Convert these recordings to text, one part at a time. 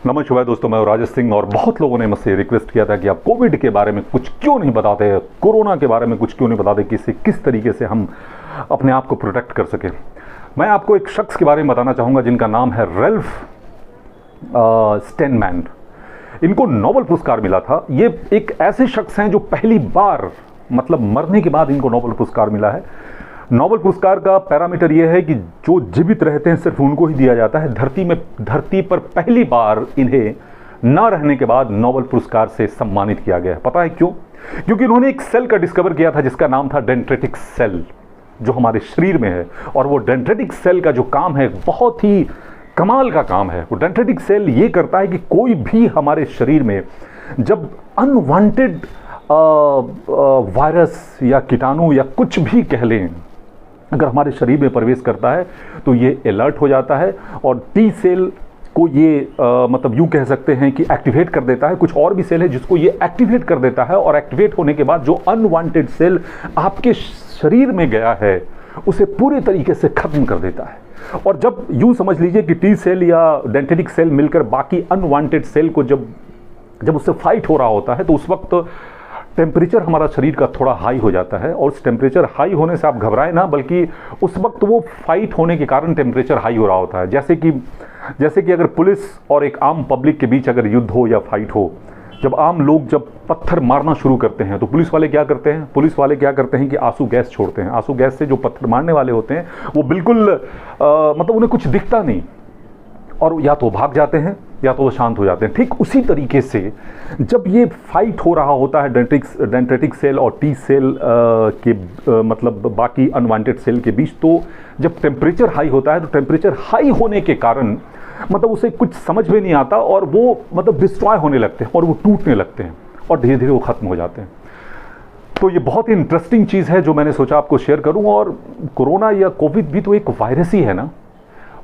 नमस्कार दोस्तों, मैं राजेश सिंह। और बहुत लोगों ने मुझसे रिक्वेस्ट किया था कि आप कोविड के बारे में कुछ क्यों नहीं बताते, कोरोना के बारे में कुछ क्यों नहीं बताते, किस तरीके से हम अपने आप को प्रोटेक्ट कर सकें। मैं आपको एक शख्स के बारे में बताना चाहूँगा जिनका नाम है रैल्फ स्टेनमैन। इनको नोबेल पुरस्कार मिला था। ये एक ऐसे शख्स हैं जो पहली बार, मतलब मरने के बाद इनको नोबेल पुरस्कार मिला है। नोबेल पुरस्कार का पैरामीटर यह है कि जो जीवित रहते हैं सिर्फ उनको ही दिया जाता है। धरती पर पहली बार इन्हें न रहने के बाद नोबेल पुरस्कार से सम्मानित किया गया है। पता है क्यों? क्योंकि इन्होंने एक सेल का डिस्कवर किया था जिसका नाम था डेंड्रिटिक सेल, जो हमारे शरीर में है। और वो डेंड्रिटिक सेल का जो काम है बहुत ही कमाल का काम है। वो डेंड्रिटिक सेल ये करता है कि कोई भी हमारे शरीर में जब अनवांटेड वायरस या कीटाणु या कुछ भी कह लें, अगर हमारे शरीर में प्रवेश करता है तो ये अलर्ट हो जाता है और टी सेल को ये मतलब यूँ कह सकते हैं कि एक्टिवेट कर देता है। कुछ और भी सेल है जिसको ये एक्टिवेट कर देता है और एक्टिवेट होने के बाद जो अनवांटेड सेल आपके शरीर में गया है उसे पूरे तरीके से खत्म कर देता है। और जब यूँ समझ लीजिए कि टी सेल या डेंड्रिटिक सेल मिलकर बाकी अनवांटेड सेल को जब उससे फाइट हो रहा होता है तो उस वक्त टेम्परेचर हमारा शरीर का थोड़ा हाई हो जाता है। और उस टेम्परेचर हाई होने से आप घबराएं ना, बल्कि उस वक्त वो फाइट होने के कारण टेम्परेचर हाई हो रहा होता है। जैसे कि अगर पुलिस और एक आम पब्लिक के बीच अगर युद्ध हो या फाइट हो, जब आम लोग जब पत्थर मारना शुरू करते हैं तो पुलिस वाले क्या करते हैं कि आंसू गैस छोड़ते हैं। आंसू गैस से जो पत्थर मारने वाले होते हैं वो बिल्कुल मतलब उन्हें कुछ दिखता नहीं और या तो भाग जाते हैं या तो वो शांत हो जाते हैं। ठीक उसी तरीके से जब ये फाइट हो रहा होता है डेंड्रिटिक सेल और टी सेल के मतलब बाकी अनवांटेड सेल के बीच, तो जब टेम्परेचर हाई होता है तो टेम्परेचर हाई होने के कारण मतलब उसे कुछ समझ में नहीं आता और वो मतलब डिस्ट्रॉय होने लगते हैं और वो टूटने लगते हैं और धीरे धीरे वो ख़त्म हो जाते हैं। तो ये बहुत ही इंटरेस्टिंग चीज़ है जो मैंने सोचा आपको शेयर करूँ। और कोरोना या कोविड भी तो एक वायरस ही है ना,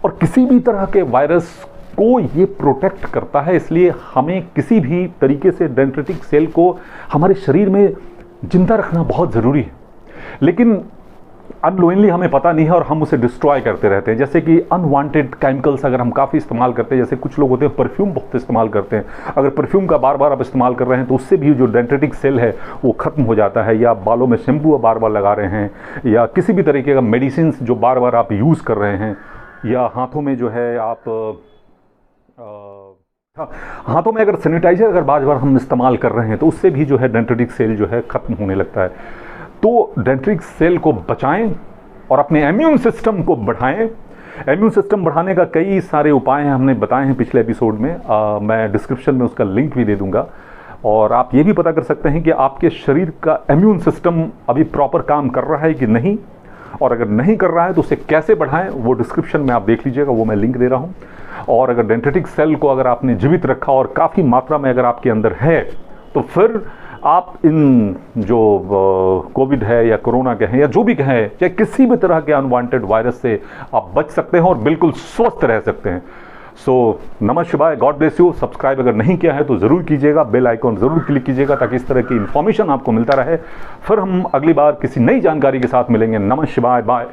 और किसी भी तरह के वायरस को ये प्रोटेक्ट करता है। इसलिए हमें किसी भी तरीके से डेंड्रिटिक सेल को हमारे शरीर में जिंदा रखना बहुत ज़रूरी है। लेकिन अननोइंगली हमें पता नहीं है और हम उसे डिस्ट्रॉय करते रहते हैं। जैसे कि अनवांटेड केमिकल्स अगर हम काफ़ी इस्तेमाल करते हैं, जैसे कुछ लोग होते हैं परफ्यूम बहुत इस्तेमाल करते हैं। अगर परफ्यूम का बार बार आप इस्तेमाल कर रहे हैं तो उससे भी जो डेंड्रिटिक सेल है वो ख़त्म हो जाता है। या बालों में शैम्पू बार बार लगा रहे हैं, या किसी भी तरीके का मेडिसिन जो बार बार आप यूज़ कर रहे हैं, या हाथों में जो है आप हाथों में अगर सैनिटाइजर अगर बार बार हम इस्तेमाल कर रहे हैं तो उससे भी जो है डेंड्रिटिक सेल जो है ख़त्म होने लगता है। तो डेंड्रिटिक सेल को बचाएं और अपने इम्यून सिस्टम को बढ़ाएं। इम्यून सिस्टम बढ़ाने का कई सारे उपाय हैं, हमने बताए हैं पिछले एपिसोड में। मैं डिस्क्रिप्शन में उसका लिंक भी दे दूंगा। और आप ये भी पता कर सकते हैं कि आपके शरीर का इम्यून सिस्टम अभी प्रॉपर काम कर रहा है कि नहीं, और अगर नहीं कर रहा है तो उसे कैसे बढ़ाएं, वो डिस्क्रिप्शन में आप देख लीजिएगा, वो मैं लिंक दे रहा हूं। और अगर डेंड्रिटिक सेल को अगर आपने जीवित रखा और काफ़ी मात्रा में अगर आपके अंदर है तो फिर आप इन जो कोविड है या कोरोना के हैं या जो भी कहें, चाहे किसी भी तरह के अनवांटेड वायरस से आप बच सकते हैं और बिल्कुल स्वस्थ रह सकते हैं। सो नमः शिवाय, गॉड ब्लेस यू। सब्सक्राइब अगर नहीं किया है तो ज़रूर कीजिएगा, बेल आइकॉन ज़रूर क्लिक कीजिएगा ताकि इस तरह की इन्फॉर्मेशन आपको मिलता रहे। फिर हम अगली बार किसी नई जानकारी के साथ मिलेंगे। नमः शिवाय, बाय।